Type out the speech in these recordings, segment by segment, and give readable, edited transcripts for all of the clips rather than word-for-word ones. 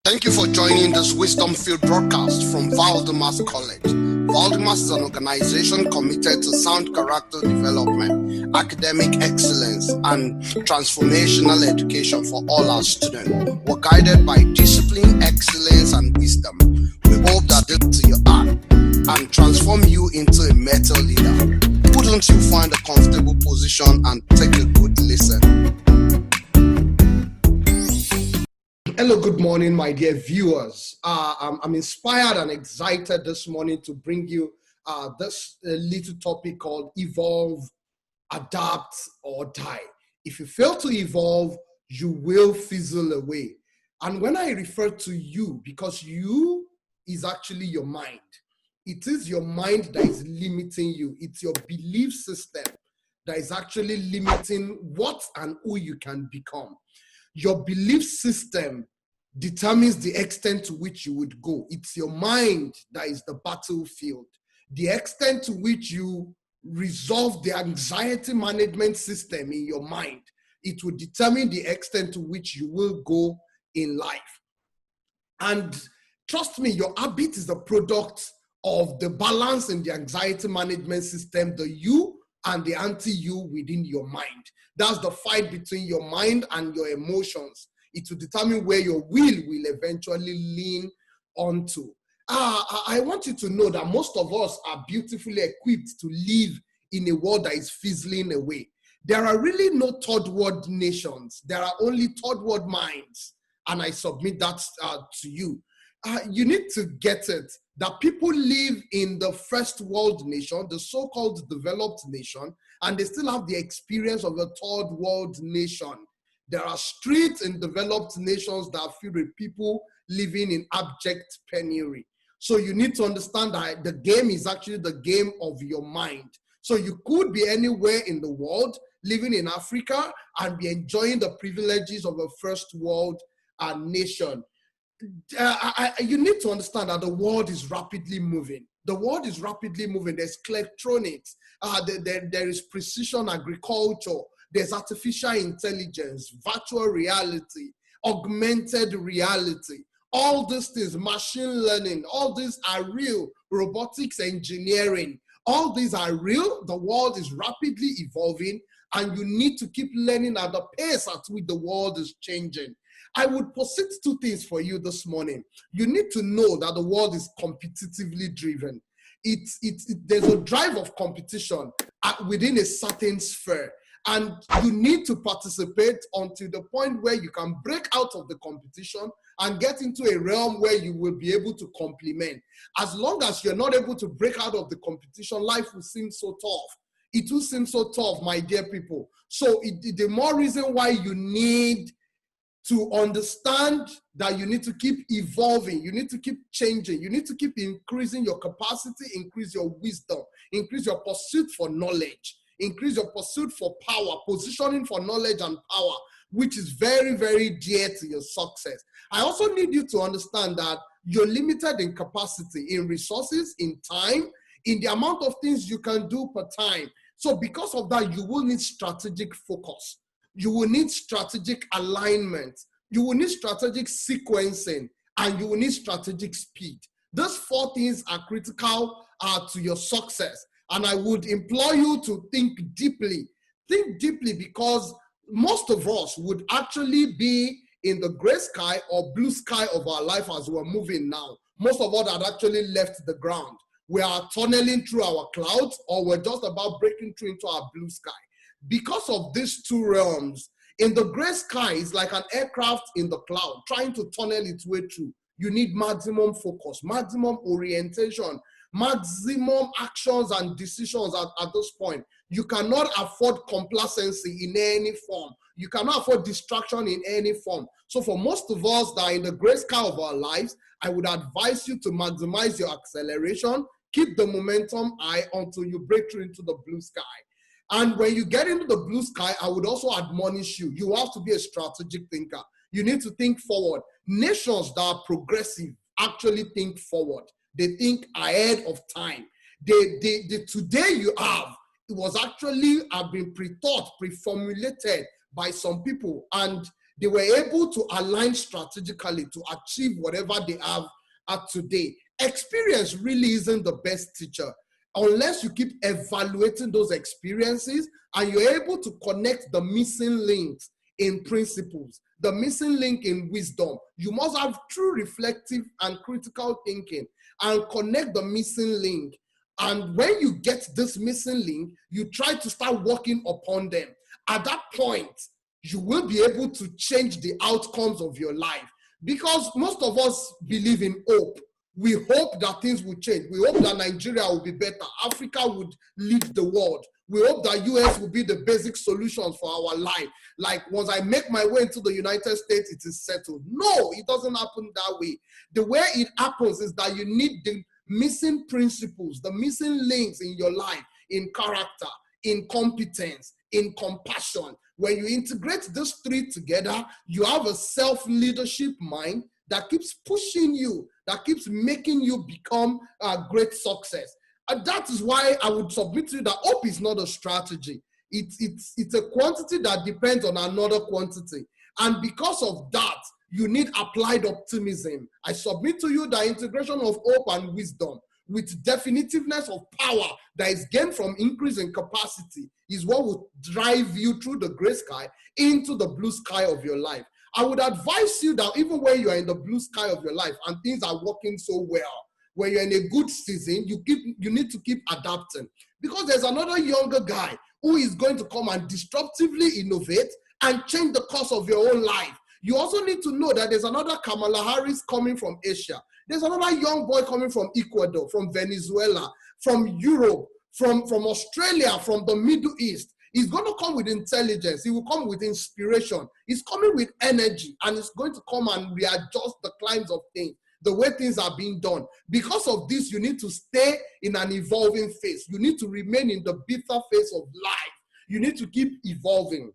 Thank you for joining this Wisdom Field broadcast from Valdymas College. Valdymas is an organization committed to sound character development, academic excellence, and transformational education for all our students. We're guided by discipline, excellence, and wisdom. We hope that this to your heart and transform you into a metal leader. Wouldn't you find a comfortable position and take a good listen? Hello, good morning, my dear viewers. I'm inspired and excited this morning to bring you this little topic called Evolve, Adapt, or Die. If you fail to evolve, you will fizzle away. And when I refer to you, because you is actually your mind. It is your mind that is limiting you. It's your belief system that is actually limiting what and who you can become. Your belief system determines the extent to which you would go. It's your mind that is the battlefield. The extent to which you resolve the anxiety management system in your mind, it will determine the extent to which you will go in life. And trust me, your habit is the product of the balance in the anxiety management system, the you and the anti-you within your mind. That's the fight between your mind and your emotions. It will determine where your will eventually lean onto. I want you to know that most of us are beautifully equipped to live in a world that is fizzling away. There are really no third world nations. There are only third world minds. And I submit that to you. You need to get it that people live in the first world nation, the so-called developed nation, and they still have the experience of a third world nation. There are streets in developed nations that are filled with people living in abject penury. So you need to understand that the game is actually the game of your mind. So you could be anywhere in the world, living in Africa, and be enjoying the privileges of a first world nation. You need to understand that the world is rapidly moving. The world is rapidly moving. There's electronics, there is precision agriculture, there's artificial intelligence, virtual reality, augmented reality. All these things, machine learning, all these are real. Robotics engineering, all these are real. The world is rapidly evolving, and you need to keep learning at the pace at which the world is changing. I would posit two things for you this morning. You need to know that the world is competitively driven. There's a drive of competition within a certain sphere, and you need to participate until the point where you can break out of the competition and get into a realm where you will be able to complement. As long as you're not able to break out of the competition, life will seem so tough. It will seem so tough, my dear people. So the more reason why you need to understand that you need to keep evolving, you need to keep changing, you need to keep increasing your capacity, increase your wisdom, increase your pursuit for knowledge, increase your pursuit for power, positioning for knowledge and power, which is very, very dear to your success. I also need you to understand that you're limited in capacity, in resources, in time, in the amount of things you can do per time. So because of that, you will need strategic focus. You will need strategic alignment. You will need strategic sequencing, and you will need strategic speed. Those four things are critical to your success. And I would implore you to think deeply. Think deeply, because most of us would actually be in the gray sky or blue sky of our life as we're moving now. Most of us had actually left the ground. We are tunneling through our clouds, or we're just about breaking through into our blue sky. Because of these two realms, in the gray sky is like an aircraft in the cloud trying to tunnel its way through. You need maximum focus, maximum orientation, maximum actions and decisions at this point. You cannot afford complacency in any form. You cannot afford distraction in any form. So for most of us that are in the gray sky of our lives, I would advise you to maximize your acceleration, keep the momentum high until you break through into the blue sky. And when you get into the blue sky, I would also admonish you. You have to be a strategic thinker. You need to think forward. Nations that are progressive actually think forward. They think ahead of time. The today you have, it was actually have been pre-thought, pre-formulated by some people. And They were able to align strategically to achieve whatever they have at today. Experience really isn't the best teacher unless you keep evaluating those experiences and you're able to connect the missing links in principles, the missing link in wisdom. You must have true reflective and critical thinking and connect the missing link. And when you get this missing link, you try to start working upon them. At that point, you will be able to change the outcomes of your life. Because most of us believe in hope. We hope that things will change. We hope that Nigeria will be better. Africa would lead the world. We hope that US will be the basic solutions for our life. Like once I make my way into the United States, it is settled. No, it doesn't happen that way. The way it happens is that you need the missing principles, the missing links in your life, in character, in competence, in compassion. When you integrate these three together, you have a self-leadership mind that keeps pushing you, that keeps making you become a great success. And that is why I would submit to you that hope is not a strategy. It's a quantity that depends on another quantity. And because of that, you need applied optimism. I submit to you that integration of hope and wisdom with definitiveness of power that is gained from increase in capacity is what will drive you through the gray sky into the blue sky of your life. I would advise you that even when you are in the blue sky of your life and things are working so well, when you're in a good season, you need to keep adapting. Because there's another younger guy who is going to come and disruptively innovate and change the course of your own life. You also need to know that there's another Kamala Harris coming from Asia. There's another young boy coming from Ecuador, from Venezuela, from Europe, from Australia, from the Middle East. He's going to come with intelligence. He will come with inspiration. He's coming with energy, and he's going to come and readjust the climes of things, the way things are being done. Because of this, you need to stay in an evolving phase. You need to remain in the bitter phase of life. You need to keep evolving.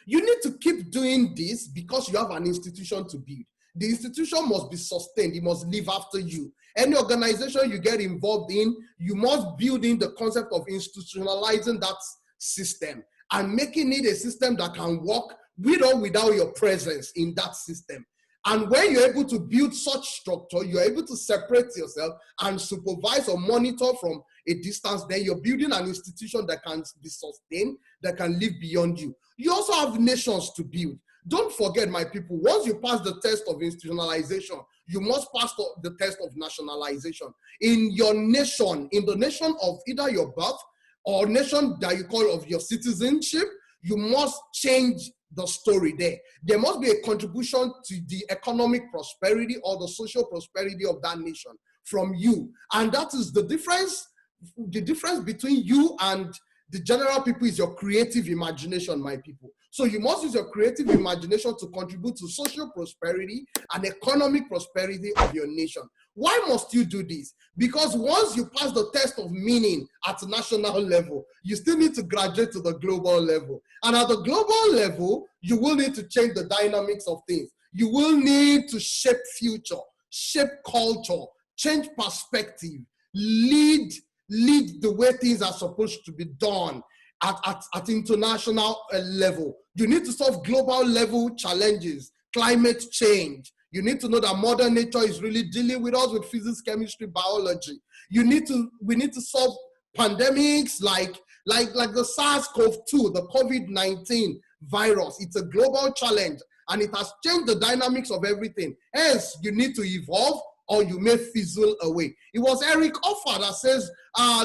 You need to keep doing this because you have an institution to build. The institution must be sustained. It must live after you. Any organization you get involved in, you must build in the concept of institutionalizing that system and making it a system that can work with or without your presence in that system. And when you're able to build such structure, you're able to separate yourself and supervise or monitor from a distance. Then you're building an institution that can be sustained, that can live beyond you. You also have nations to build. Don't forget, my people, once you pass the test of institutionalization, you must pass the test of nationalization. In your nation, in the nation of either your birth or nation that you call of your citizenship, you must change the story there. There must be a contribution to the economic prosperity or the social prosperity of that nation from you. And that is the difference. The difference between you and the general people is your creative imagination, my people. So you must use your creative imagination to contribute to social prosperity and economic prosperity of your nation. Why must you do this? Because once you pass the test of meaning at the national level, you still need to graduate to the global level. And at the global level, you will need to change the dynamics of things. You will need to shape future, shape culture, change perspective, lead the way things are supposed to be done at international level. You need to solve global level challenges, climate change. You need to know that Mother Nature is really dealing with us with physics, chemistry, biology. We need to solve pandemics like the SARS-CoV-2, the COVID-19 virus. It's a global challenge and it has changed the dynamics of everything. Hence, you need to evolve or you may fizzle away. It was Eric Offer that says,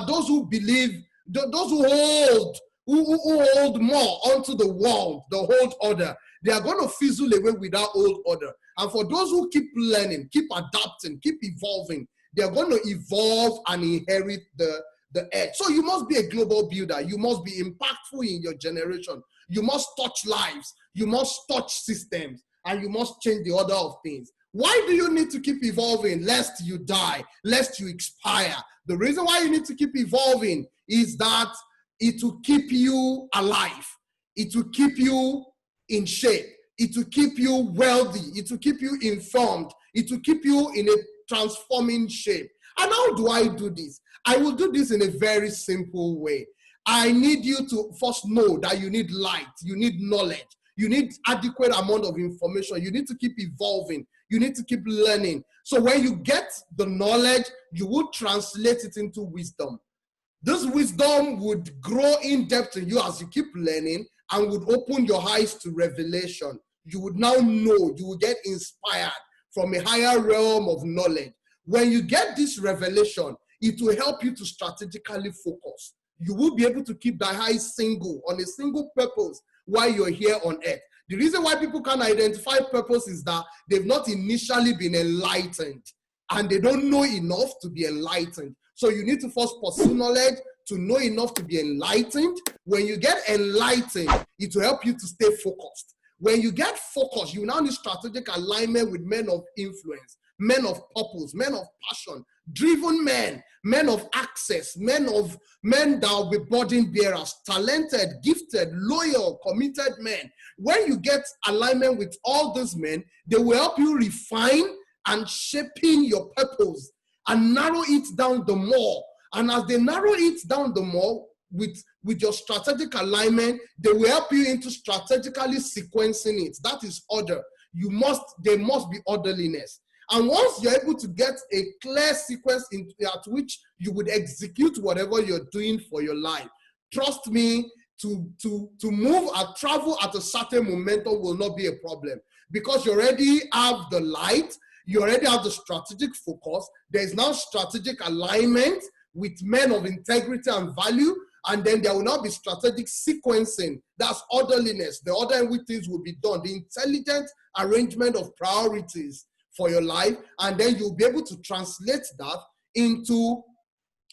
those who believe, those who hold more onto the world, the old order, they are going to fizzle away with that old order. And for those who keep learning, keep adapting, keep evolving, they are going to evolve and inherit the edge. So you must be a global builder. You must be impactful in your generation. You must touch lives. You must touch systems. And you must change the order of things. Why do you need to keep evolving? Lest you die, lest you expire. The reason why you need to keep evolving is that it will keep you alive. It will keep you in shape. It will keep you wealthy. It will keep you informed. It will keep you in a transforming shape. And how do I do this? I will do this in a very simple way. I need you to first know that you need light. You need knowledge. You need adequate amount of information. You need to keep evolving. You need to keep learning. So when you get the knowledge, you will translate it into wisdom. This wisdom would grow in depth in you as you keep learning and would open your eyes to revelation. You would now know, you will get inspired from a higher realm of knowledge. When you get this revelation, it will help you to strategically focus. You will be able to keep the eyes single on a single purpose while you're here on earth. The reason why people can't identify purpose is that they've not initially been enlightened and they don't know enough to be enlightened. So you need to first pursue knowledge to know enough to be enlightened. When you get enlightened, it will help you to stay focused. When you get focused, you now need strategic alignment with men of influence, men of purpose, men of passion, driven men, men of access, men that will be burden bearers, talented, gifted, loyal, committed men. When you get alignment with all these men, they will help you refine and shaping your purpose and narrow it down the more. And as they narrow it down the more, with your strategic alignment, they will help you into strategically sequencing it. That is order. There must be orderliness. And once you're able to get a clear sequence at which you would execute whatever you're doing for your life, trust me, to move and travel at a certain momentum will not be a problem, because you already have the light, you already have the strategic focus. There is now strategic alignment with men of integrity and value, and then there will now be strategic sequencing. That's orderliness, the order in which things will be done, the intelligent arrangement of priorities for your life, and then you'll be able to translate that into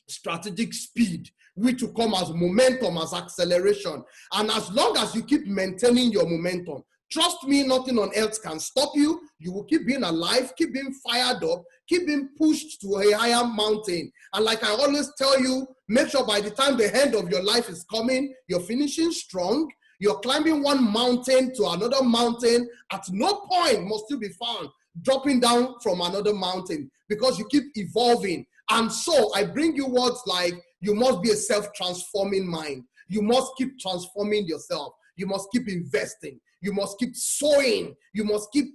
strategic speed, which will come as momentum, as acceleration. And as long as you keep maintaining your momentum, trust me, nothing on earth can stop you. You will keep being alive, keep being fired up, keep being pushed to a higher mountain. And like I always tell you, make sure by the time the end of your life is coming, you're finishing strong. You're climbing one mountain to another mountain. At no point must you be found dropping down from another mountain, because you keep evolving. And so I bring you words like, you must be a self-transforming mind. You must keep transforming yourself. You must keep investing. You must keep sowing. You must keep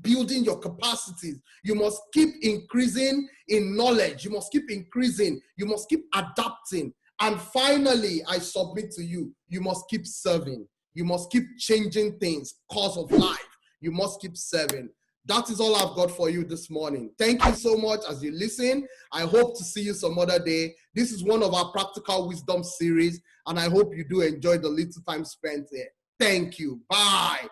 building your capacities. You must keep increasing in knowledge. You must keep increasing. You must keep adapting. And finally, I submit to you, you must keep serving. You must keep changing things, cause of life. You must keep serving. That is all I've got for you this morning. Thank you so much as you listen. I hope to see you some other day. This is one of our practical wisdom series, and I hope you do enjoy the little time spent here. Thank you. Bye.